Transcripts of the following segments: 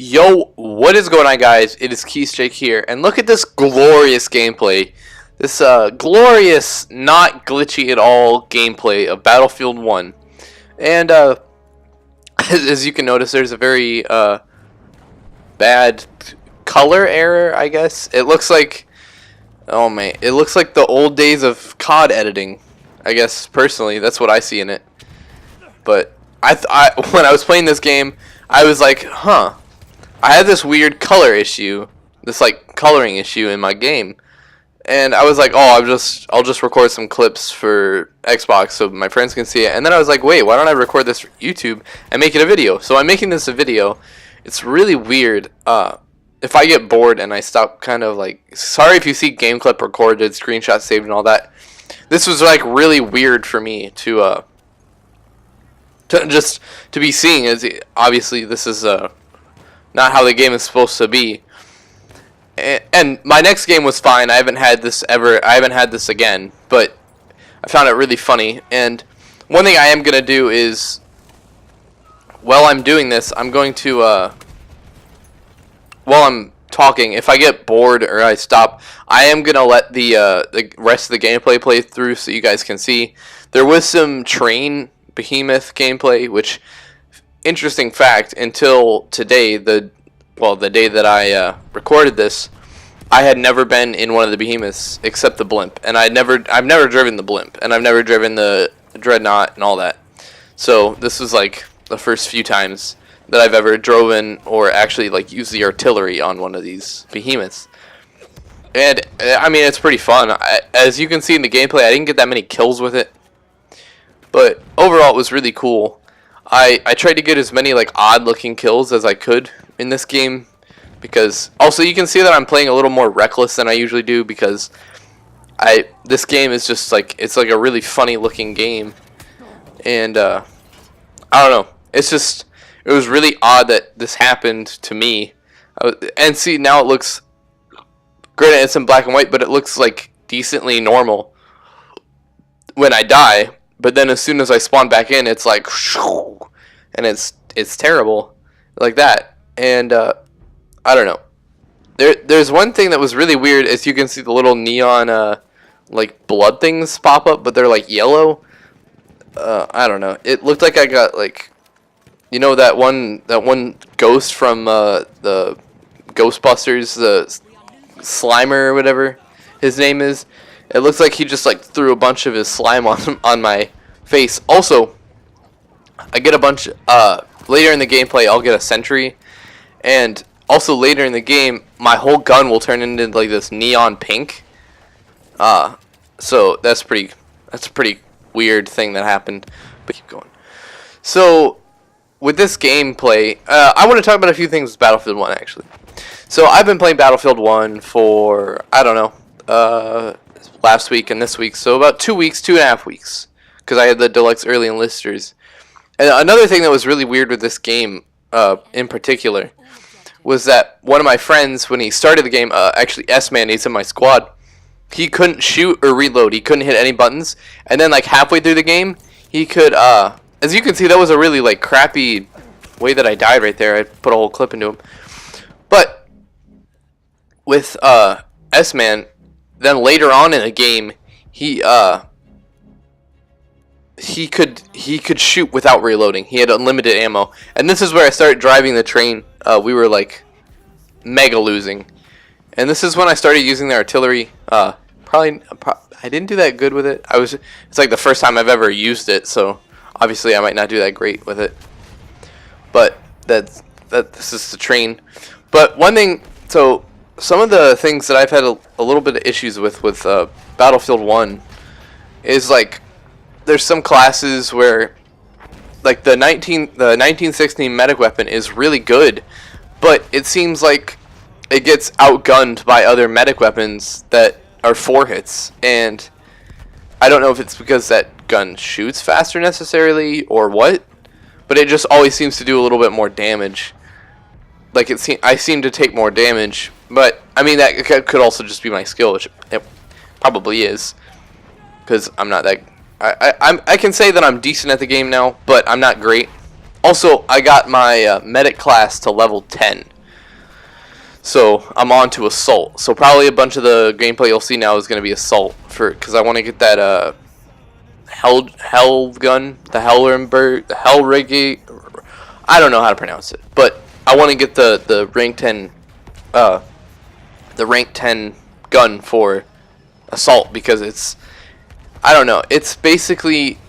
Yo, what is going on, guys? It is Ceese, Chake here, and look at this glorious gameplay. This glorious, not glitchy at all gameplay of Battlefield 1. And as you can notice, there's a very bad color error, I guess. It looks like, oh man, it looks like the old days of COD editing. I guess personally, that's what I see in it. But when I was playing this game, I was like, huh. I had this weird color issue, this like coloring issue in my game, and I was like, oh, I'll just record some clips for Xbox so my friends can see it. And then I was like, wait, why don't I record this for YouTube and make it a video? So I'm making this a video. It's really weird. If I get bored and I stop, kind of like, sorry if you see game clip recorded, screenshot saved, and all that. This was like really weird for me to be seeing, as obviously this is not how the game is supposed to be. And my next game was fine. I haven't had this again, but I found it really funny. And one thing I am gonna do is, while I'm doing this, I'm going to while I'm talking, if I get bored or I stop, I am gonna let the rest of the gameplay play through so you guys can see. There was some train behemoth gameplay, which, interesting fact, until today, the day that I recorded this, I had never been in one of the behemoths except the blimp, and I've never driven the blimp, and I've never driven the dreadnought and all that. So this was like the first few times that I've ever driven or actually like used the artillery on one of these behemoths. And I mean, it's pretty fun. As you can see in the gameplay, I didn't get that many kills with it, but overall it was really cool. I tried to get as many like odd looking kills as I could in this game, because also you can see that I'm playing a little more reckless than I usually do, because this game is just like, it's like a really funny looking game. And I don't know, it was really odd that this happened to me. And see, now it looks, granted it's in black and white, but it looks like decently normal when I die. But then as soon as I spawn back in, it's like, and it's terrible like that. And I don't know. There's one thing that was really weird, as you can see the little neon like blood things pop up, but they're like yellow. I don't know. It looked like I got like, you know, that one ghost from the Ghostbusters, the Slimer or whatever his name is. It looks like he just like threw a bunch of his slime on my face. Also, I get a bunch later in the gameplay. I'll get a sentry, and also later in the game, my whole gun will turn into like this neon pink. So that's a pretty weird thing that happened. But keep going. So with this gameplay, I want to talk about a few things with Battlefield 1 actually. So I've been playing Battlefield 1 for, I don't know, last week and this week, so about 2 weeks, 2.5 weeks, because I had the deluxe early enlisters. And another thing that was really weird with this game in particular was that one of my friends, when he started the game, actually S-Man, he's in my squad, he couldn't shoot or reload. He couldn't hit any buttons. And then like halfway through the game, he could, as you can see, that was a really like crappy way that I died right there. I put a whole clip into him. But with S-Man, then later on in the game, he could shoot without reloading. He had unlimited ammo, and this is where I started driving the train. We were like mega losing, and this is when I started using the artillery. I didn't do that good with it. It's like the first time I've ever used it, so obviously I might not do that great with it. But this is the train. But one thing, so some of the things that I've had a little bit of issues with Battlefield 1 is like, there's some classes where like the 1916 medic weapon is really good, but it seems like it gets outgunned by other medic weapons that are 4 hits, and I don't know if it's because that gun shoots faster necessarily or what, but it just always seems to do a little bit more damage. Like I seem to take more damage, but I mean that could also just be my skill, which it probably is, because I'm not that. I can say that I'm decent at the game now, but I'm not great. Also, I got my medic class to level 10. So I'm on to assault. So probably a bunch of the gameplay you'll see now is going to be assault, because I want to get that hell gun, the Hellrimberg, the Hellriggy. I don't know how to pronounce it, but I want to get the rank 10 gun for assault, because it's, I don't know, it's basically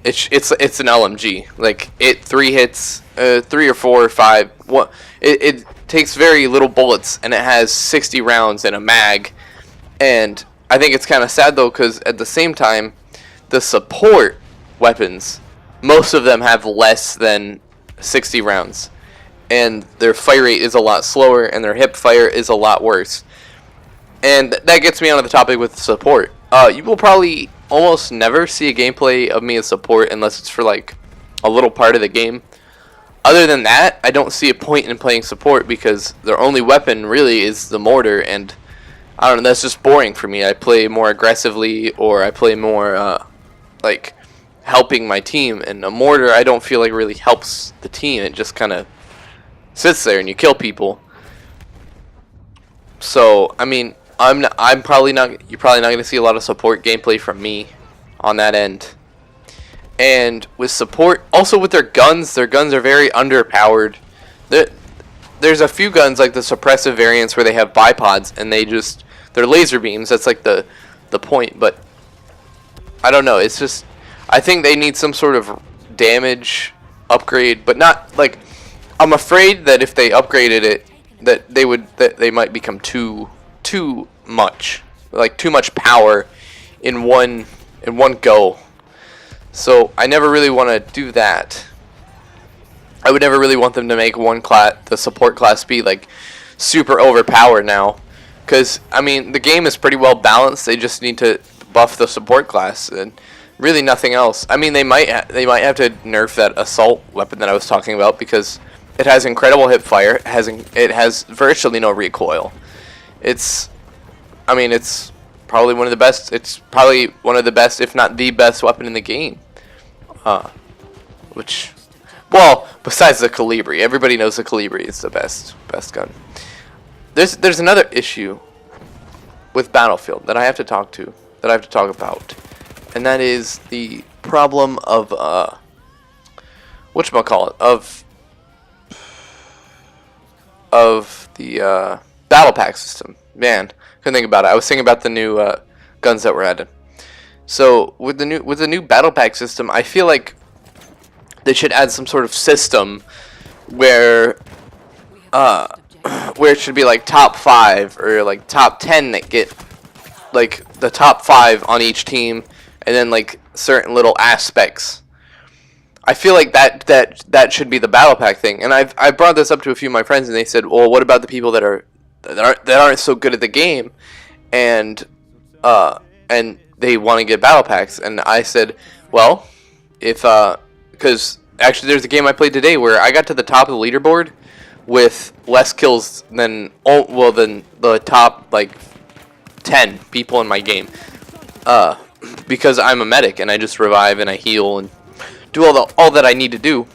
it's an LMG. Like, it 3 hits, 3 or 4 or 5. What it takes very little bullets, and it has 60 rounds in a mag. And I think it's kind of sad though, because at the same time, the support weapons, most of them have less than 60 rounds, and their fire rate is a lot slower, and their hip fire is a lot worse. And that gets me onto the topic with support. You will probably almost never see a gameplay of me as support unless it's for like a little part of the game. Other than that, I don't see a point in playing support, because their only weapon really is the mortar, and I don't know, that's just boring for me. I play more aggressively, or I play more like helping my team, and a mortar I don't feel like really helps the team. It just kind of sits there and you kill people. So I mean, I'm probably not, you're probably not going to see a lot of support gameplay from me on that end. And with support, also with their guns are very underpowered. There's a few guns like the suppressive variants where they have bipods, and they're laser beams. That's like the point, but I don't know. It's just, I think they need some sort of damage upgrade, but not like, I'm afraid that if they upgraded it, that they might become too much, like too much power in one go. So I never really want to do that. I would never really want them to make the support class be like super overpowered now, because I mean the game is pretty well balanced. They just need to buff the support class and really nothing else. I mean, they might have to nerf that assault weapon that I was talking about, because it has incredible hip fire. It has virtually no recoil. It's probably one of the best. It's probably one of the best, if not the best weapon in the game. Which, well, besides the Calibri, everybody knows the Calibri is the best gun. There's another issue with Battlefield that I have to talk about, and that is the problem of of the battle pack system. Man, couldn't think about it. I was thinking about the new guns that were added. So with the new battle pack system, I feel like they should add some sort of system where it should be like top 5 or like top 10 that get like the top 5 on each team, and then like certain little aspects. I feel like that should be the battle pack thing. And I brought this up to a few of my friends, and they said, "Well, what about the people that aren't so good at the game, and they want to get battle packs?" And I said, "Well, because actually there's a game I played today where I got to the top of the leaderboard with less kills than the top like 10 people in my game, because I'm a medic and I just revive and I heal and do all that I need to do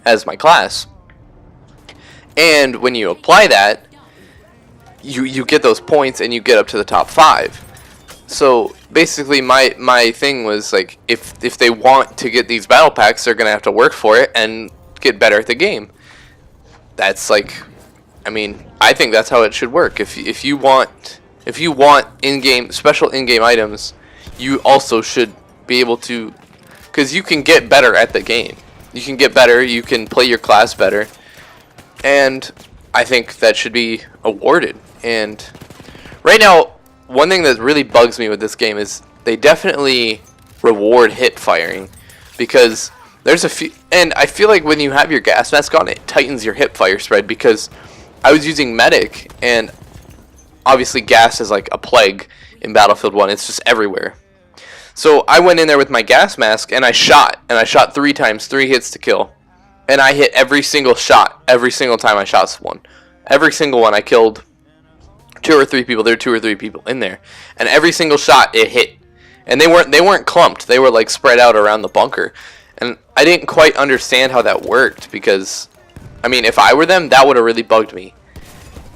as my class. And when you apply that, you get those points and you get up to the top 5. So basically my thing was like, if they want to get these battle packs, they're gonna have to work for it and get better at the game. That's like, I mean, I think that's how it should work. If you want special in-game items, you also should be able to, because you can get better at the game. You can get better, you can play your class better, and I think that should be awarded. And right now, one thing that really bugs me with this game is they definitely reward hip firing, because there's a few, and I feel like when you have your gas mask on, it tightens your hip fire spread, because I was using medic, and obviously gas is like a plague in Battlefield 1. It's just everywhere. So I went in there with my gas mask, and I shot 3 times, 3 hits to kill. And I hit every single shot, every single time I shot one. Every single one I killed 2 or 3 people. There were 2 or 3 people in there. And every single shot it hit. And they weren't clumped. They were like spread out around the bunker. And I didn't quite understand how that worked because, I mean, if I were them, that would have really bugged me.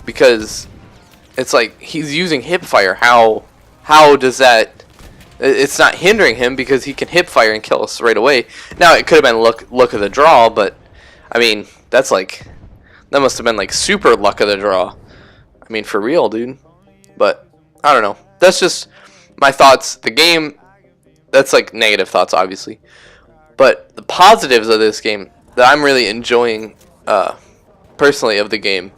Because it's like he's using hip fire. How does that? It's not hindering him because he can hip fire and kill us right away. Now it could have been luck of the draw, but I mean that must have been like super luck of the draw. I mean for real, dude. But I don't know. That's just my thoughts. The game. That's like negative thoughts, obviously. But the positives of this game that I'm really enjoying, personally, of the game,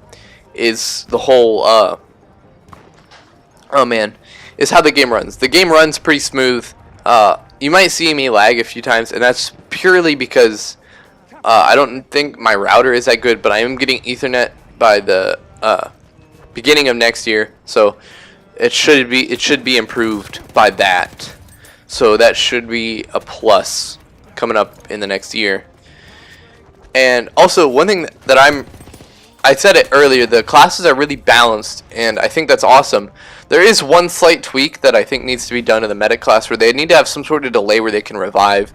is the whole, oh man, is how the game runs. The game runs pretty smooth. You might see me lag a few times, and that's purely because I don't think my router is that good, but I am getting Ethernet by the beginning of next year, so it should be improved by that. So that should be a plus coming up in the next year. And also one thing that I said it earlier, the classes are really balanced, and I think that's awesome. There is one slight tweak that I think needs to be done in the medic class where they need to have some sort of delay where they can revive,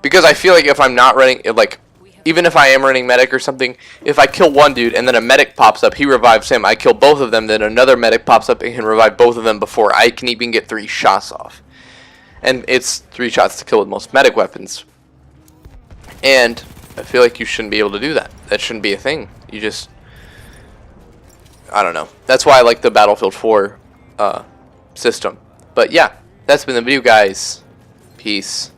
because I feel like if I'm not running, like even if I am running medic or something, if I kill one dude and then a medic pops up, he revives him, I kill both of them, then another medic pops up and can revive both of them before I can even get 3 shots off. And it's 3 shots to kill with most medic weapons. And I feel like you shouldn't be able to do that. That shouldn't be a thing. You just, I don't know. That's why I like the Battlefield 4 system. But yeah, that's been the video, guys. Peace.